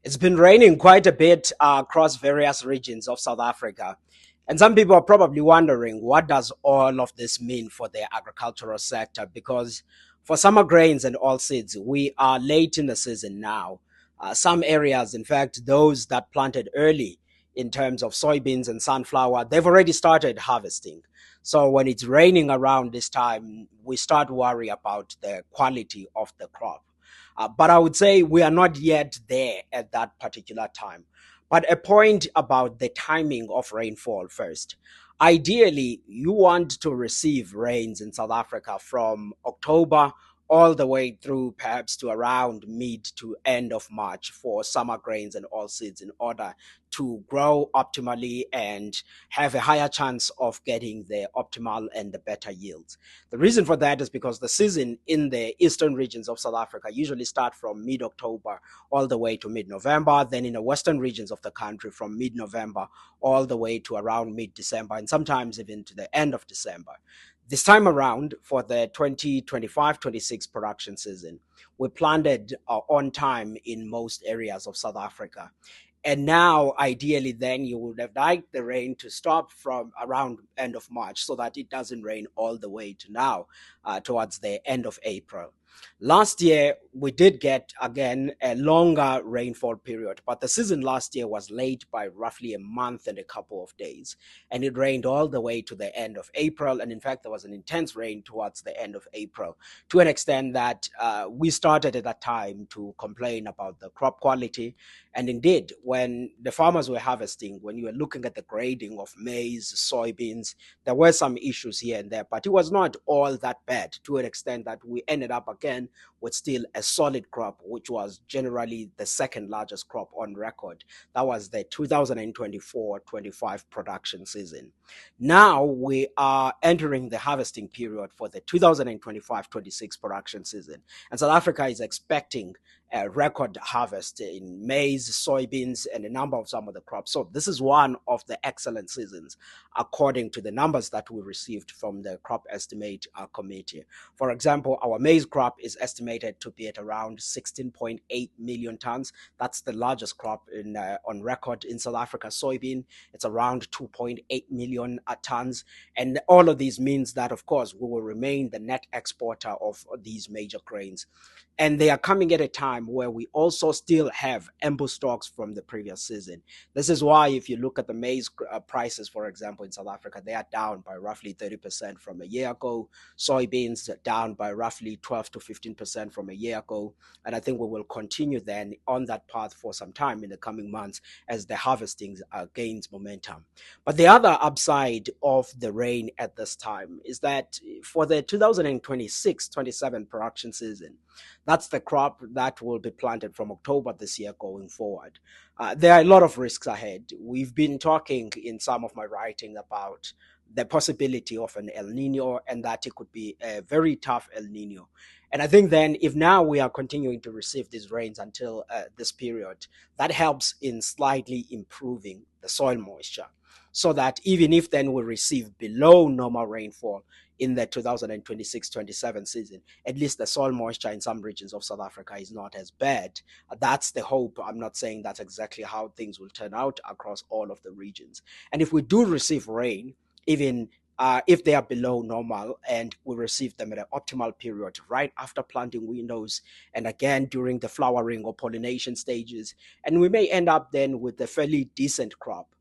It's been raining quite a bit across various regions of South Africa. And some people are probably wondering, what does all of this mean for the agricultural sector? Because for summer grains and oilseeds, we are late in the season now. Some areas, in fact, those that planted early in terms of soybeans and sunflower, they've already started harvesting. So when it's raining around this time, we start worry about the quality of the crop. But I would say we are not yet there at that particular time. But a point about the timing of rainfall first. Ideally, you want to receive rains in South Africa from October all the way through perhaps to around mid to end of March for summer grains and oilseeds in order to grow optimally and have a higher chance of getting the optimal and the better yields. The reason for that is because the season in the eastern regions of South Africa usually start from mid-October all the way to mid-November, then in the western regions of the country from mid-November all the way to around mid-December, and sometimes even to the end of December. This time around, for the 2025-26 production season, we planted on time in most areas of South Africa. And now, ideally, then you would have liked the rain to stop from around end of March so that it doesn't rain all the way to now, towards the end of April. Last year, we did get again a longer rainfall period, but the season last year was late by roughly a month and a couple of days. And it rained all the way to the end of April. And in fact, there was an intense rain towards the end of April to an extent that we started at that time to complain about the crop quality. And indeed, when the farmers were harvesting, when you were looking at the grading of maize, soybeans, there were some issues here and there, but it was not all that bad to an extent that we ended up again with still a solid crop, which was generally the second largest crop on record. That was the 2024-25 production season. Now we are entering the harvesting period for the 2025-26 production season, and South Africa is expecting a record harvest in maize, soybeans, and a number of some of the crops. So this is one of the excellent seasons, according to the numbers that we received from the crop estimate committee. For example, our maize crop is estimated to be at around 16.8 million tons. That's the largest crop on record in South Africa. Soybean, it's around 2.8 million tons. And all of these means that, of course, we will remain the net exporter of these major grains. And they are coming at a time where we also still have ample stocks from the previous season. This is why, if you look at the maize prices, for example, in South Africa, they are down by roughly 30% from a year ago. Soybeans are down by roughly 12 to 15% from a year ago. And I think we will continue then on that path for some time in the coming months as the harvesting gains momentum. But the other upside of the rain at this time is that for the 2026-27 production season, that's the crop that will be planted from October this year going forward. There are a lot of risks ahead. We've been talking in some of my writing about the possibility of an El Nino and that it could be a very tough El Nino. And I think then if now we are continuing to receive these rains until this period, that helps in slightly improving the soil moisture so that even if then we receive below normal rainfall in the 2026-27 season, at least the soil moisture in some regions of South Africa is not as bad. That's the hope. I'm not saying that's exactly how things will turn out across all of the regions. And if we do receive rain, even if they are below normal and we receive them at an optimal period right after planting windows and again during the flowering or pollination stages, and we may end up then with a fairly decent crop.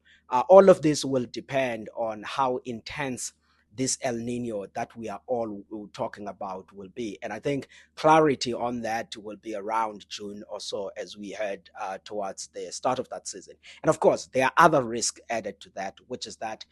All of this will depend on how intense this El Nino that we are all talking about will be. And I think clarity on that will be around June or so as we head towards the start of that season. And of course, there are other risks added to that, which is that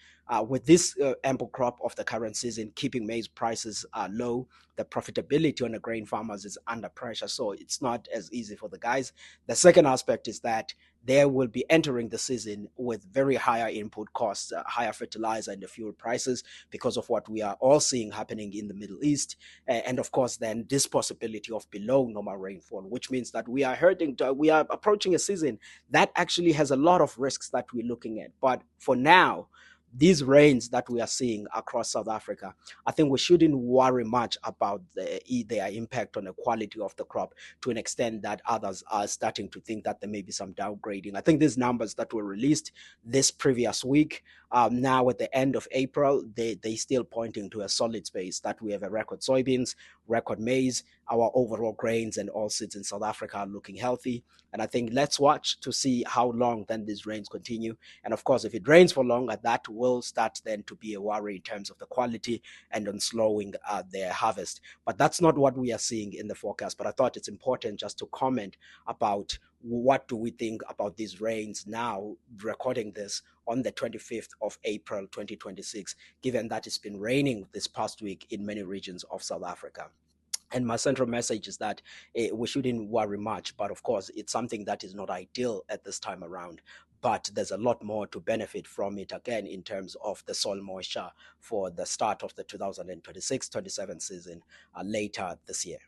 with this ample crop of the current season, keeping maize prices low, the profitability on the grain farmers is under pressure. So it's not as easy for the guys. The second aspect is that they will be entering the season with very higher input costs, higher fertilizer and the fuel prices because of what we are all seeing happening in the Middle East. And of course, then this possibility of below normal rainfall, which means that we are approaching a season that actually has a lot of risks that we're looking at. But for now, these rains that we are seeing across South Africa, I think we shouldn't worry much about their impact on the quality of the crop, to an extent that others are starting to think that there may be some downgrading. I think these numbers that were released this previous week, now at the end of April, they still pointing to a solid space, that we have a record soybeans, record maize, our overall grains and oilseeds in South Africa are looking healthy. And I think let's watch to see how long then these rains continue. And of course, if it rains for longer, that will start then to be a worry in terms of the quality and on slowing their harvest. But that's not what we are seeing in the forecast. But I thought it's important just to comment about what do we think about these rains now, recording this on the 25th of April 2026, given that it's been raining this past week in many regions of South Africa. And my central message is that we shouldn't worry much, but of course, it's something that is not ideal at this time around. But there's a lot more to benefit from it, again, in terms of the soil moisture for the start of the 2026-27 season later this year.